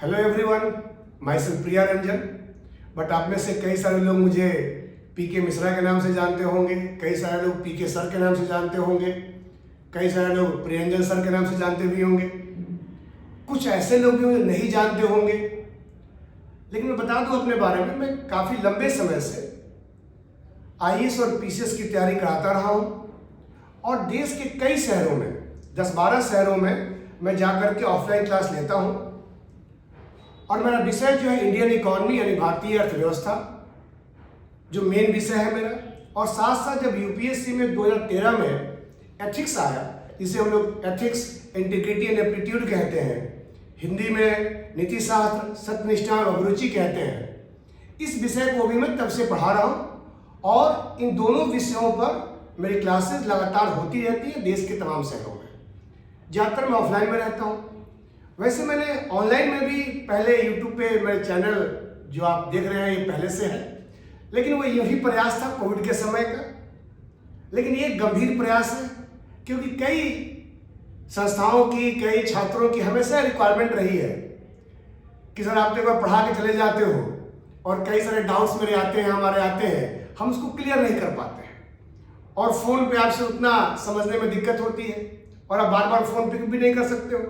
Hello everyone, my self Priya Ranjan. But आप में से कई सारे लोग मुझे पीके मिश्रा के नाम से जानते होंगे, कई सारे लोग पीके सर के नाम से जानते होंगे, कई सारे लोग प्रियंजन सर के नाम से जानते भी होंगे, कुछ ऐसे लोग भी मुझे नहीं जानते होंगे। लेकिन मैं बता दूं अपने बारे में, मैं काफ़ी लंबे समय से आईएएस और पीसीएस की तैयारी कराता रहा हूँ और देश के कई शहरों में 10-12 शहरों में मैं जाकर के ऑफलाइन क्लास लेता हूँ। और मेरा विषय जो है इंडियन इकोनॉमी यानी भारतीय अर्थव्यवस्था जो मेन विषय है मेरा। और साथ साथ जब यूपीएससी में 2013 में एथिक्स आया, जिसे हम लोग एथिक्स, इंटीग्रिटी एंड एप्टीट्यूड कहते हैं, हिंदी में नीति शास्त्र, सत्यनिष्ठा और अभिरुचि कहते हैं, इस विषय को भी मैं तब से पढ़ा रहा हूँ। और इन दोनों विषयों पर मेरी क्लासेस लगातार होती रहती है देश के तमाम शहरों में। ज़्यादातर मैं ऑफलाइन में रहता हूँ। वैसे मैंने ऑनलाइन में भी पहले यूट्यूब पे मेरे चैनल जो आप देख रहे हैं ये पहले से है, लेकिन वो यही प्रयास था कोविड के समय का। लेकिन ये गंभीर प्रयास है क्योंकि कई संस्थाओं की, कई छात्रों की हमेशा रिक्वायरमेंट रही है कि सर आप एक बार पढ़ा के चले जाते हो और कई सारे डाउट्स मेरे आते हैं, हमारे आते हैं, हम उसको क्लियर नहीं कर पाते हैं और फ़ोन पे आपसे उतना समझने में दिक्कत होती है और आप बार बार फ़ोन पिक भी नहीं कर सकते हो।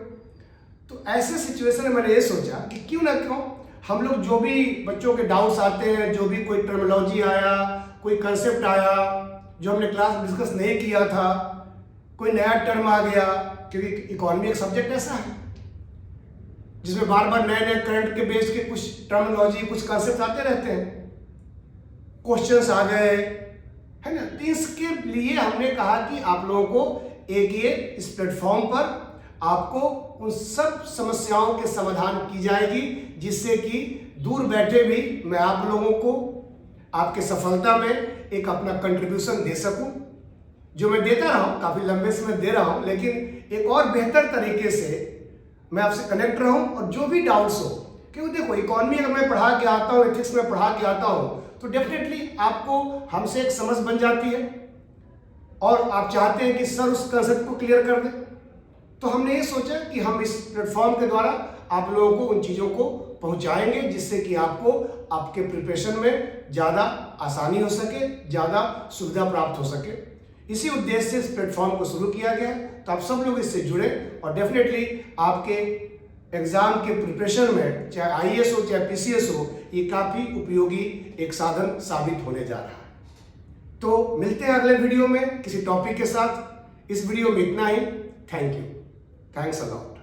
तो ऐसे सिचुएशन में मैंने ये सोचा कि क्यों ना क्यों हम लोग जो भी बच्चों के डाउट्स आते हैं, जो भी कोई टर्मिनोलॉजी आया, कोई कंसेप्ट आया जो हमने क्लास में डिस्कस नहीं किया था, कोई नया टर्म आ गया, क्योंकि इकोनॉमी एक सब्जेक्ट ऐसा है जिसमें बार बार नए नए करंट के बेस के कुछ टर्मिनोलॉजी, कुछ कंसेप्ट आते रहते हैं, क्वेश्चंस आ गए, है ना। तो इसके लिए हमने कहा कि आप लोगों को ये इस प्लेटफॉर्म पर आपको उन सब समस्याओं के समाधान की जाएगी जिससे कि दूर बैठे भी मैं आप लोगों को आपके सफलता में एक अपना कंट्रीब्यूशन दे सकूं। जो मैं देता रहा हूं, काफ़ी लंबे समय दे रहा हूं, लेकिन एक और बेहतर तरीके से मैं आपसे कनेक्ट रहूं और जो भी डाउट्स हो, क्योंकि देखो इकोनॉमी अगर मैं पढ़ा के आता हूं, एथिक्स में पढ़ा के आता हूं, तो डेफिनेटली आपको हमसे एक समझ बन जाती है और आप चाहते हैं कि सर उस कंसेप्ट को क्लियर कर दें। तो हमने ये सोचा कि हम इस प्लेटफॉर्म के द्वारा आप लोगों को उन चीज़ों को पहुंचाएंगे जिससे कि आपको आपके प्रिपरेशन में ज़्यादा आसानी हो सके, ज़्यादा सुविधा प्राप्त हो सके। इसी उद्देश्य से इस प्लेटफॉर्म को शुरू किया गया। तो आप सब लोग इससे जुड़े और डेफिनेटली आपके एग्ज़ाम के प्रिपरेशन में, चाहे आईएएस हो चाहे पीसीएस हो, ये काफ़ी उपयोगी एक साधन साबित होने जा रहा है। तो मिलते हैं अगले वीडियो में किसी टॉपिक के साथ। इस वीडियो में इतना ही। Thank you. Thanks a lot.